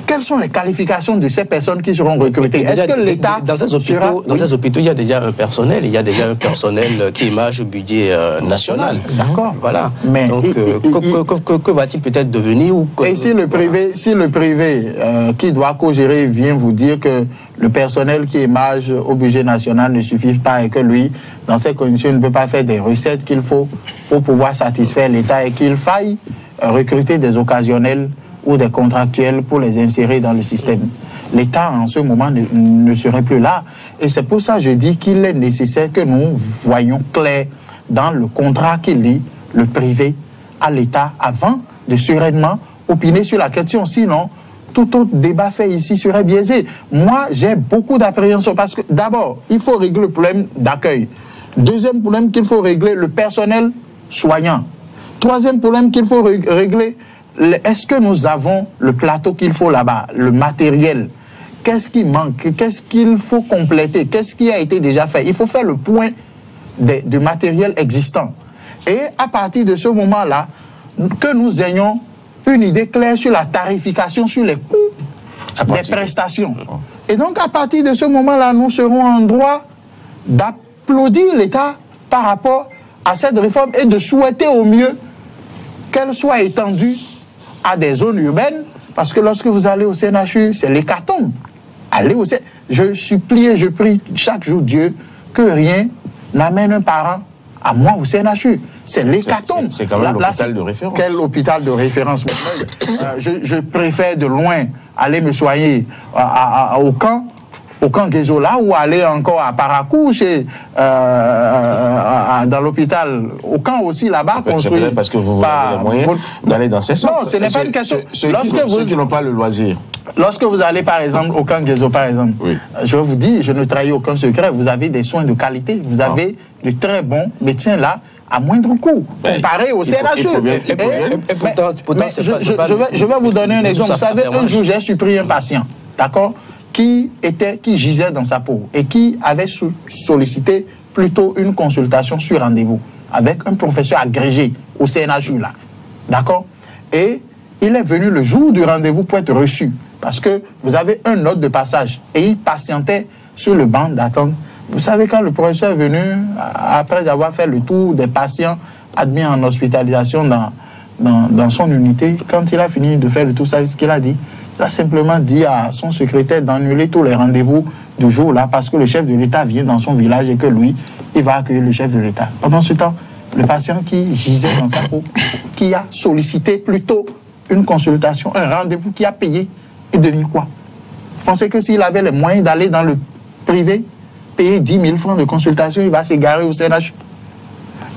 Quelles sont les qualifications de ces personnes qui seront recrutées? Est-ce que l'État... Dans ces hôpitaux, il y a déjà un personnel. Il y a déjà un personnel qui émarge au budget national. D'accord. Voilà. Mais donc, que va-t-il peut-être devenir Et si le privé, qui doit co-gérer vient vous dire que le personnel qui émarge au budget national ne suffit pas et que lui, dans ces conditions, ne peut pas faire des recettes qu'il faut pour pouvoir satisfaire l'État et qu'il faille recruter des occasionnels ou des contractuels pour les insérer dans le système. L'État, en ce moment, ne serait plus là. Et c'est pour ça que je dis qu'il est nécessaire que nous voyions clair dans le contrat qui lie le privé à l'État avant de sereinement opiner sur la question. Sinon, tout autre débat fait ici serait biaisé. Moi, j'ai beaucoup d'appréhension parce que, d'abord, il faut régler le problème d'accueil. Deuxième problème qu'il faut régler, le personnel soignant. Troisième problème qu'il faut régler, est-ce que nous avons le plateau qu'il faut là-bas, le matériel? Qu'est-ce qui manque? Qu'est-ce qu'il faut compléter? Qu'est-ce qui a été déjà fait? Il faut faire le point du matériel existant. Et à partir de ce moment-là, que nous ayons une idée claire sur la tarification, sur les coûts des prestations. Et donc, à partir de ce moment-là, nous serons en droit d'applaudir l'État par rapport à cette réforme et de souhaiter au mieux qu'elle soit étendue à des zones urbaines, parce que lorsque vous allez au CNHU, c'est l'hécatombe. Allez au CNHU. Je supplie et je prie chaque jour Dieu que rien n'amène un parent à moi au CNHU. C'est l'hécatombe. C'est quand même l'hôpital de référence. Quel hôpital de référence? Je préfère de loin aller me soigner au camp Guézola ou aller encore à Paracou, dans l'hôpital, au camp aussi là-bas, construit. Parce que vous avez les moyens d'aller dans ces centres. Non, ce n'est pas une question. Ceux qui n'ont pas le loisir. Lorsque vous allez, par exemple, au camp Guézo, par exemple, oui. Je vous dis, je ne trahis aucun secret, vous avez des soins de qualité, vous avez de très bons médecins là, à moindre coût, comparé au CNHU. Je vais vous donner un exemple. Vous savez, un jour, j'ai surpris un patient, d'accord, qui gisait dans sa peau et qui avait sollicité plutôt une consultation sur rendez-vous avec un professeur agrégé au CNHU là, d'accord. Et il est venu le jour du rendez-vous pour être reçu parce que vous avez un note de passage et il patientait sur le banc d'attente. Vous savez, quand le professeur est venu, après avoir fait le tour des patients admis en hospitalisation dans son unité, quand il a fini de faire le tour, vous savez ce qu'il a dit? Il a simplement dit à son secrétaire d'annuler tous les rendez-vous du jour là parce que le chef de l'État vient dans son village et que lui, il va accueillir le chef de l'État. Pendant ce temps, le patient qui gisait dans sa peau, qui a sollicité plutôt une consultation, un rendez-vous, qui a payé, est devenu quoi? Vous pensez que s'il avait les moyens d'aller dans le privé, payer 10 000 francs de consultation, il va s'égarer au CNH?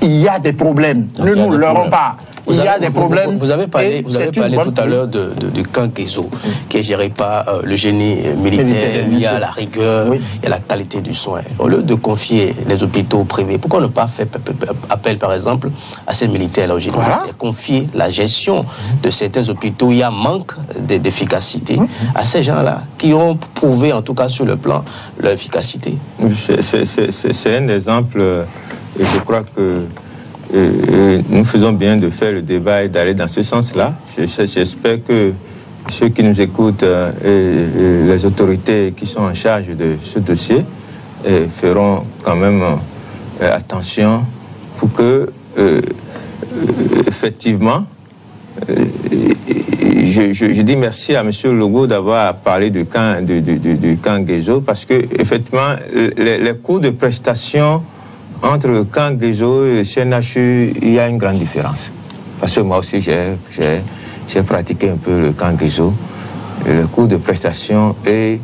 Il y a des problèmes. Ne nous leurrons pas. Il y a des problèmes. Vous avez parlé tout à l'heure du camp Guézo, qui est géré par le génie militaire. Il y a la rigueur, il y a la qualité du soin. Au lieu de confier les hôpitaux privés, pourquoi ne pas faire appel, par exemple, à ces militaires-là au génie militaire, confier la gestion de certains hôpitaux où il y a manque d'efficacité à ces gens-là, qui ont prouvé, en tout cas sur le plan, leur efficacité. C'est un exemple, et je crois que nous faisons bien de faire le débat et d'aller dans ce sens-là. J'espère que ceux qui nous écoutent et les autorités qui sont en charge de ce dossier feront quand même attention pour que, effectivement, je dis merci à M. Logo d'avoir parlé du camp Guézo, parce que, effectivement, les coûts de prestation entre le camp Guézo et le CNHU, il y a une grande différence. Parce que moi aussi, j'ai pratiqué un peu le camp Guézo. Le coût de prestation et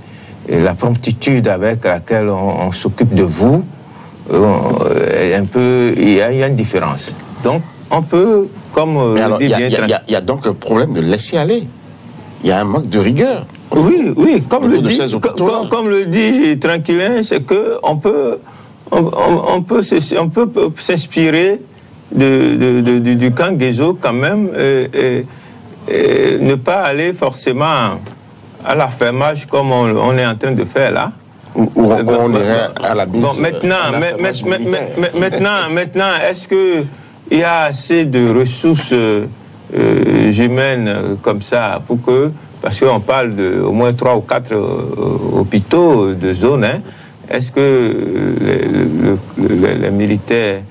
la promptitude avec laquelle on s'occupe de vous, un peu, il y a une différence. Donc, on peut, comme il y a donc un problème de laisser aller. Il y a un manque de rigueur. Oui, comme le dit Tranquillin, c'est qu'on peut... On peut s'inspirer du camp Guézo quand même et ne pas aller forcément à l'affermage comme on est en train de faire là. Ou on irait à la bise. Bon, maintenant, est-ce qu'il y a assez de ressources humaines comme ça pour que, parce qu'on parle d'au moins 3 ou 4 hôpitaux de zone, hein, est-ce que les militaires,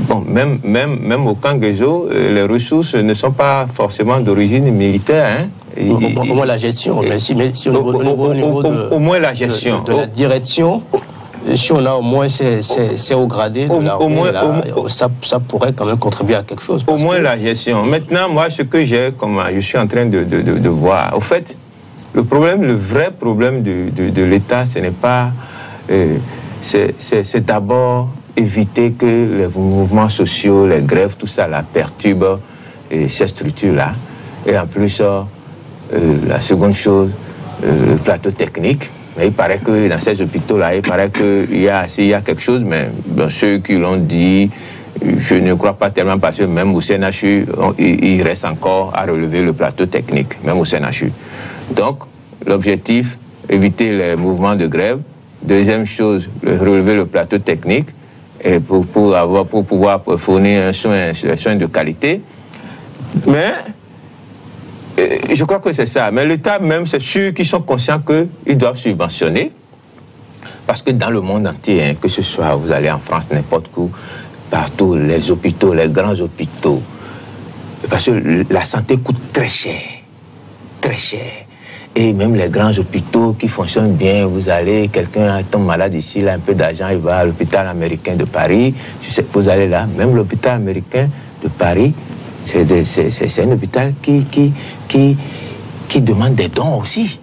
bon, même au camp Guézo, les ressources ne sont pas forcément d'origine militaire. Hein. Au moins la gestion, mais si au niveau au moins la gestion. De la direction, si on a au moins ces hauts gradés de l'armée, ça pourrait quand même contribuer à quelque chose. Au moins la gestion. Maintenant, moi, ce que j'ai, comme je suis en train de voir, au fait, le vrai problème de l'État, ce n'est pas... c'est d'abord éviter que les mouvements sociaux, les grèves, tout ça, la perturbe ces structures-là. Et en plus, la seconde chose, le plateau technique. Mais il paraît que dans ces hôpitaux-là, il paraît qu'il y a quelque chose, mais bon, ceux qui l'ont dit, je ne crois pas tellement, parce que même au CNHU, il reste encore à relever le plateau technique, même au CNHU. Donc, l'objectif, éviter les mouvements de grève. Deuxième chose, relever le plateau technique et pour pouvoir fournir un soin de qualité. Mais, je crois que c'est ça. Mais l'État même, c'est sûr qu'ils sont conscients qu'ils doivent subventionner. Parce que dans le monde entier, hein, que ce soit, vous allez en France, n'importe où, partout, les hôpitaux, les grands hôpitaux, parce que la santé coûte très cher. Très cher. Et même les grands hôpitaux qui fonctionnent bien, vous allez, quelqu'un tombe malade ici, il a un peu d'argent, il va à l'hôpital américain de Paris, vous allez là, même l'hôpital américain de Paris, c'est un hôpital qui demande des dons aussi.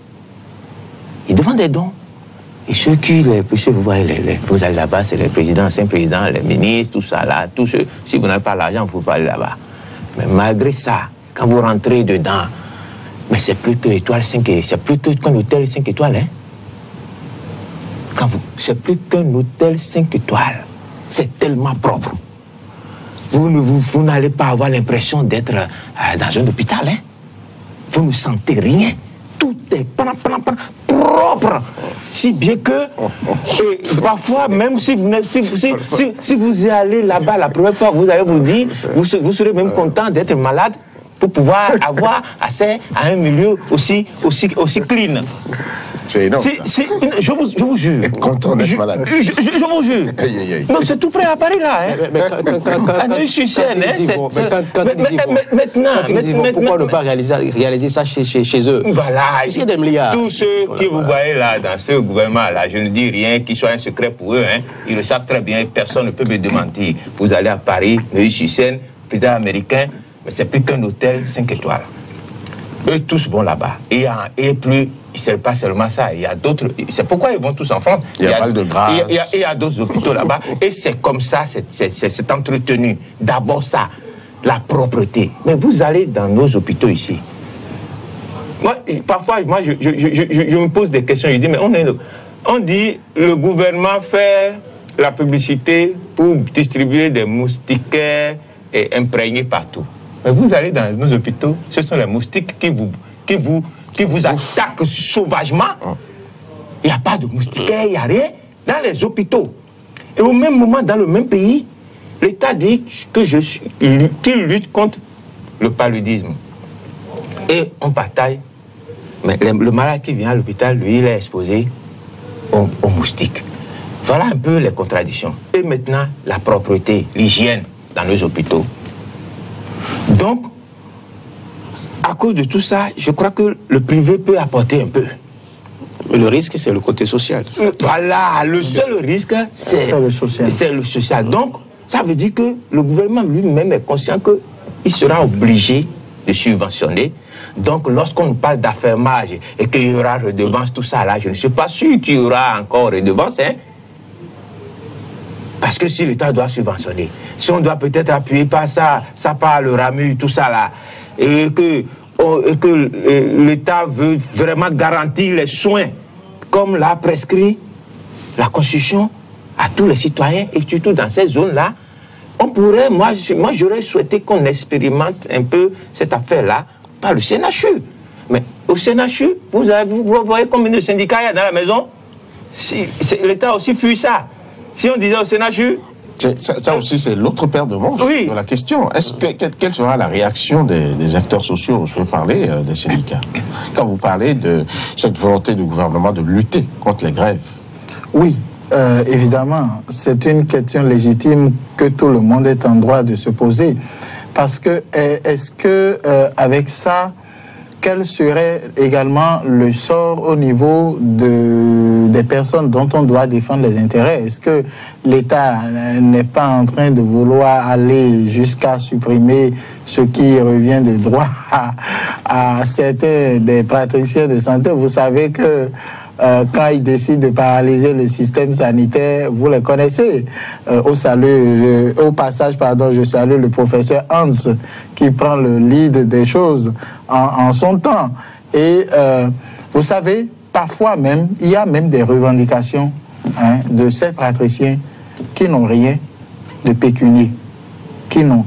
Il demande des dons. Et ceux vous voyez, vous allez là-bas, c'est les présidents, anciens présidents, les ministres, tout ça là, tous ceux, si vous n'avez pas l'argent, vous ne pouvez pas aller là-bas. Mais malgré ça, quand vous rentrez dedans, mais c'est plus que étoile 5 c'est plus qu'un hôtel 5 étoiles, hein. C'est plus qu'un hôtel 5 étoiles. C'est tellement propre. Vous n'allez pas avoir l'impression d'être dans un hôpital, hein. Vous ne sentez rien. Tout est propre. Si bien que, et parfois, même si vous y allez là-bas la première fois, vous allez vous dire, vous serez même content d'être malade. pour pouvoir avoir accès à un milieu aussi clean. C'est énorme. Je vous jure. Content d'être malade. Je vous jure. Non, c'est tout près à Paris, là. Maintenant, pourquoi ne pas réaliser ça chez eux? Voilà. Il y a des milliards. Tous ceux que vous voyez là, dans ce gouvernement-là, je ne dis rien qui soit un secret pour eux. Hein. Ils le savent très bien, personne ne peut me démentir. Vous allez à Paris, Neuilly-sur-Seine, président américain, mais c'est plus qu'un hôtel 5 étoiles. Eux tous vont là-bas. Et plus, c'est pas seulement ça. Il y a d'autres. C'est pourquoi ils vont tous en France. Il y a Val-de-Grâce. Il y a d'autres hôpitaux là-bas. Et c'est comme ça, c'est entretenu. D'abord ça, la propreté. Mais vous allez dans nos hôpitaux ici. Parfois, je me pose des questions. Je dis, mais on dit le gouvernement fait la publicité pour distribuer des moustiquaires et imprégner partout. Mais vous allez dans nos hôpitaux, ce sont les moustiques qui vous attaquent sauvagement. Il n'y a pas de moustiquaires, il n'y a rien dans les hôpitaux. Et au même moment, dans le même pays, l'État dit qu'il lutte contre le paludisme. Et on bataille. Mais le malade qui vient à l'hôpital, lui, il est exposé aux moustiques. Voilà un peu les contradictions. Et maintenant, la propreté, l'hygiène dans nos hôpitaux. Donc, à cause de tout ça, je crois que le privé peut apporter un peu. Mais le risque, c'est le côté social. Voilà, le seul risque, c'est le social. Donc, ça veut dire que le gouvernement lui-même est conscient qu'il sera obligé de subventionner. Donc, lorsqu'on nous parle d'affermage et qu'il y aura redevance, tout ça là, je ne suis pas sûr qu'il y aura encore redevance, hein. Parce que si l'État doit subventionner, si on doit peut-être appuyer par ça part le RAMU, tout ça là, et que l'État veut vraiment garantir les soins, comme l'a prescrit la Constitution à tous les citoyens, et surtout dans ces zones-là, on pourrait, moi j'aurais souhaité qu'on expérimente un peu cette affaire-là par le CNHU. Mais au CNHU, vous voyez combien de syndicats il y a dans la maison? L'État aussi fuit ça. Si on disait au CNHU... Ça aussi, c'est l'autre paire de manches de la question. Quelle sera la réaction des acteurs sociaux? Je veux parler des syndicats. Quand vous parlez de cette volonté du gouvernement de lutter contre les grèves. Oui, évidemment, c'est une question légitime que tout le monde est en droit de se poser. Parce que, est-ce que, avec ça, quel serait également le sort au niveau des personnes dont on doit défendre les intérêts? Est-ce que l'État n'est pas en train de vouloir aller jusqu'à supprimer ce qui revient de droit à certains des praticiens de santé? Vous savez que quand ils décident de paralyser le système sanitaire, vous les connaissez. Au passage, je salue le professeur Hans qui prend le lead des choses en son temps. Et vous savez, parfois même, il y a même des revendications de ces praticiens qui n'ont rien de pécunier, qui n'ont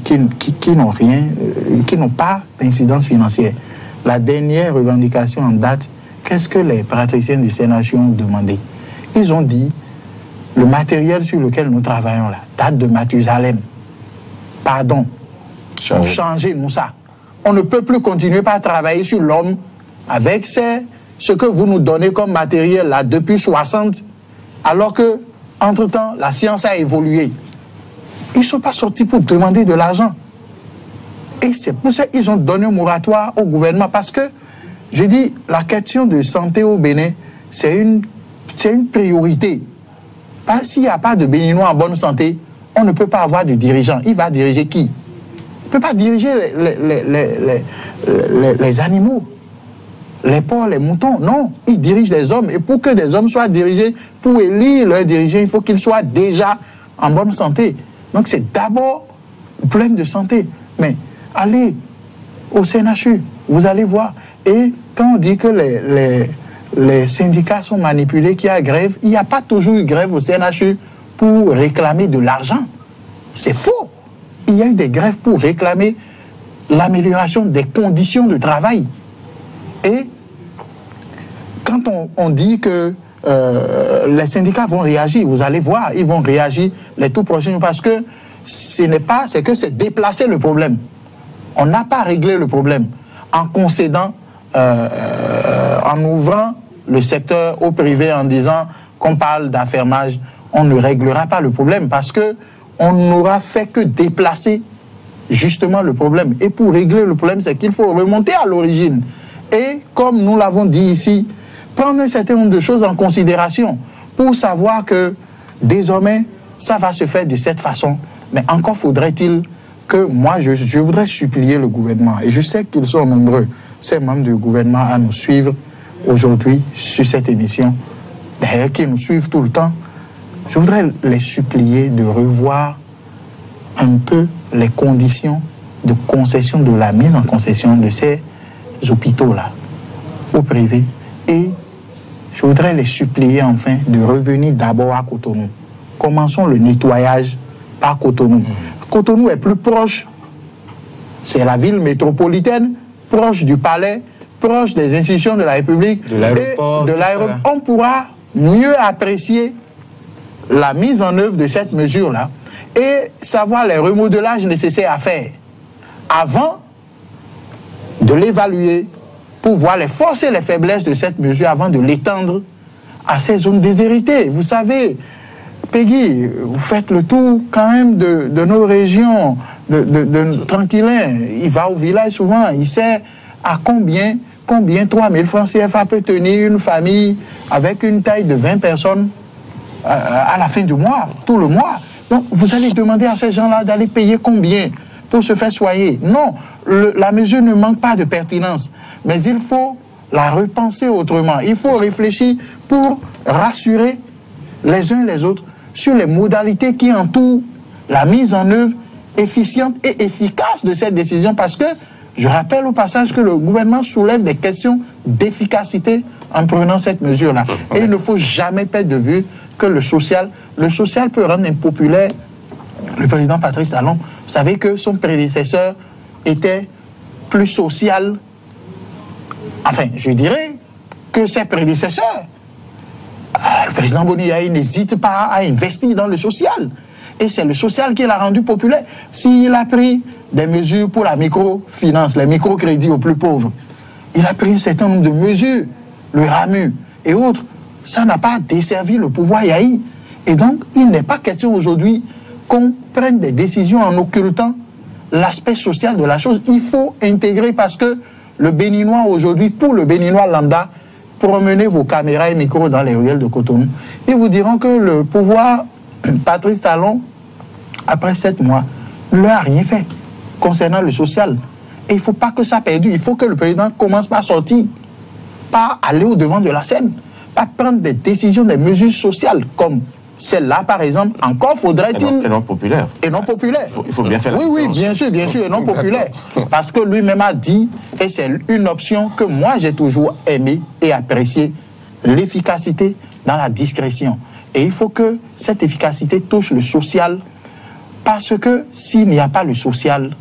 pas d'incidence financière. La dernière revendication en date, qu'est-ce que les praticiens du CNHU ont demandé? Ils ont dit, le matériel sur lequel nous travaillons là, date de Mathusalem. Pardon. Changez-nous ça. On ne peut plus continuer par travailler sur l'homme avec ce que vous nous donnez comme matériel là depuis 60, alors que, entre-temps, la science a évolué. Ils ne sont pas sortis pour demander de l'argent. Et c'est pour ça qu'ils ont donné un moratoire au gouvernement, parce que je dis, la question de santé au Bénin, c'est une priorité. S'il n'y a pas de Béninois en bonne santé, on ne peut pas avoir de dirigeant. Il va diriger qui? Il ne peut pas diriger les animaux, les porcs, les moutons. Non, il dirige des hommes. Et pour que des hommes soient dirigés, pour élire leurs dirigeants, il faut qu'ils soient déjà en bonne santé. Donc c'est d'abord le problème de santé. Mais allez au CNHU, vous allez voir. Et quand on dit que les syndicats sont manipulés, qu'il y a grève, il n'y a pas toujours eu grève au CNHU pour réclamer de l'argent. C'est faux. Il y a eu des grèves pour réclamer l'amélioration des conditions de travail. Et quand on dit que les syndicats vont réagir, vous allez voir, ils vont réagir les tout prochains jours, parce que c'est déplacer le problème. On n'a pas réglé le problème en concédant, en ouvrant le secteur au privé en disant qu'on parle d'affermage. On ne réglera pas le problème parce que on n'aura fait que déplacer justement le problème. Et pour régler le problème, c'est qu'il faut remonter à l'origine. Et comme nous l'avons dit ici, prendre un certain nombre de choses en considération pour savoir que désormais, ça va se faire de cette façon. Mais encore faudrait-il que moi, je voudrais supplier le gouvernement, et je sais qu'ils sont nombreux, ces membres du gouvernement, à nous suivre aujourd'hui sur cette émission, d'ailleurs qui nous suivent tout le temps. Je voudrais les supplier de revoir un peu les conditions de concession, de la mise en concession de ces hôpitaux-là, au privé. Et je voudrais les supplier enfin de revenir d'abord à Cotonou. Commençons le nettoyage par Cotonou. Cotonou est plus proche, c'est la ville métropolitaine, proche du palais, proche des institutions de la République, de l'aéroport. On pourra mieux apprécier la mise en œuvre de cette mesure-là et savoir les remodelages nécessaires à faire avant de l'évaluer pour voir les forces et les faiblesses de cette mesure avant de l'étendre à ces zones déshéritées. Vous savez, Peggy, vous faites le tour quand même de nos régions, de Tranquillin. Il va au village souvent, il sait à combien 3000 francs CFA peut tenir une famille avec une taille de 20 personnes à la fin du mois, tout le mois. Donc, vous allez demander à ces gens-là d'aller payer combien pour se faire soigner? Non, la mesure ne manque pas de pertinence, mais il faut la repenser autrement. Il faut réfléchir pour rassurer les uns les autres sur les modalités qui entourent la mise en œuvre efficiente et efficace de cette décision, parce que je rappelle au passage que le gouvernement soulève des questions d'efficacité en prenant cette mesure-là. Et il ne faut jamais perdre de vue que le social peut rendre impopulaire le président Patrice Talon. Vous savez que son prédécesseur était plus social, enfin, je dirais que ses prédécesseurs. Le président Boni Yayi n'hésite pas à investir dans le social. Et c'est le social qui l'a rendu populaire. S'il a pris des mesures pour la microfinance, les microcrédits aux plus pauvres, il a pris un certain nombre de mesures, le RAMU et autres, ça n'a pas desservi le pouvoir Yayi. Et donc, il n'est pas question aujourd'hui qu'on prenne des décisions en occultant l'aspect social de la chose. Il faut intégrer, parce que le Béninois aujourd'hui, pour le Béninois lambda, promenez vos caméras et micros dans les ruelles de Cotonou, ils vous diront que le pouvoir Patrice Talon, après 7 mois, ne leur a rien fait concernant le social. Et il ne faut pas que ça perdure. Il faut que le président commence par sortir, par aller au-devant de la scène, par prendre des décisions, des mesures sociales, comme celle-là, par exemple. Encore faudrait-il... Et non populaire. Et non populaire. Il faut bien faire la Oui, bien sûr, et non populaire. Parce que lui-même a dit, et c'est une option que moi j'ai toujours aimé et apprécié, l'efficacité dans la discrétion. Et il faut que cette efficacité touche le social, parce que s'il n'y a pas le social,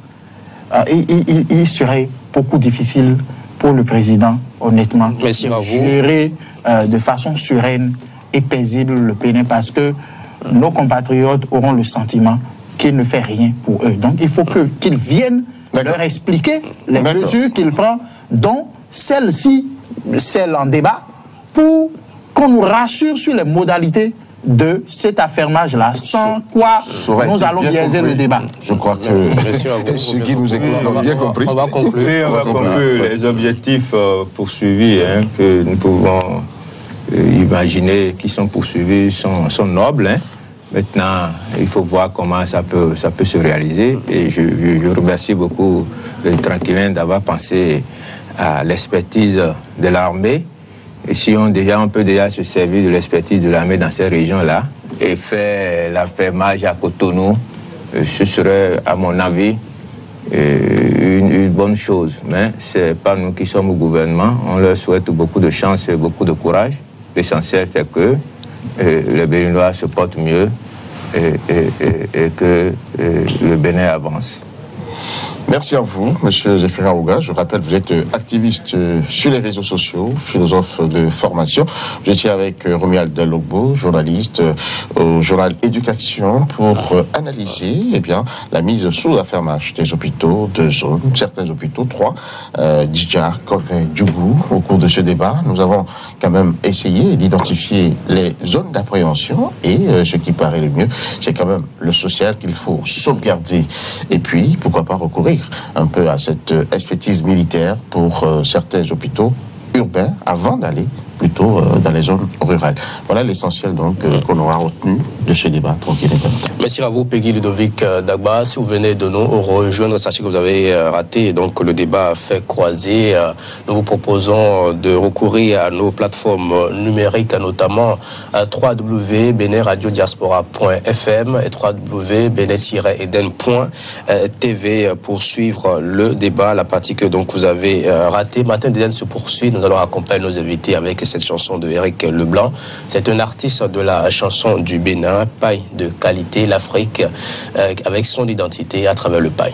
il serait beaucoup difficile pour le président, honnêtement, de gérer de façon sereine et paisible le Bénin, parce que nos compatriotes auront le sentiment qu'il ne fait rien pour eux. Donc il faut qu'ils viennent leur expliquer les mesures qu'il prend, dont celle-ci, celle en débat, pour qu'on nous rassure sur les modalités de cet affermage-là, sans quoi nous allons biaiser le débat. Je crois que ceux qui nous écoutent ont bien compris. On va conclure. Les objectifs poursuivis que nous pouvons imaginer qui sont poursuivis sont nobles. Maintenant, il faut voir comment ça peut se réaliser. Et je remercie beaucoup Tranquillin d'avoir pensé à l'expertise de l'armée. Et si on peut déjà se servir de l'expertise de l'armée dans ces régions-là et faire l'affermage à Cotonou, ce serait, à mon avis, une bonne chose. Mais ce n'est pas nous qui sommes au gouvernement. On leur souhaite beaucoup de chance et beaucoup de courage. L'essentiel, c'est que les Béninois se portent mieux et que le Bénin avance. Merci à vous, Monsieur Zéphirine Aouga. Je rappelle, vous êtes activiste sur les réseaux sociaux, philosophe de formation. Je suis avec Romuald Logbo, journaliste au journal Éducation, pour analyser la mise sous affermage des hôpitaux de zone, certains hôpitaux, 3, Djidja, Korvé, Djougou. Au cours de ce débat, nous avons quand même essayé d'identifier les zones d'appréhension et ce qui paraît le mieux, c'est quand même le social qu'il faut sauvegarder. Et puis, pourquoi pas recourir un peu à cette expertise militaire pour certains hôpitaux urbains avant d'aller plutôt dans les zones rurales. Voilà l'essentiel donc qu'on aura retenu de ce débat tranquille. Merci à vous, Peggy Ludovic Dagba. Si vous venez de nous rejoindre, sachez que vous avez raté donc le débat fait croiser. Nous vous proposons de recourir à nos plateformes numériques, notamment www.beneradiodiaspora.fm et www.benet-eden.tv pour suivre le débat. La partie que donc vous avez ratée. Matin d'Eden se poursuit. Nous allons accompagner nos invités avec cette chanson de Eric Leblanc. C'est un artiste de la chanson du Bénin, paille de qualité, l'Afrique avec son identité à travers le paille.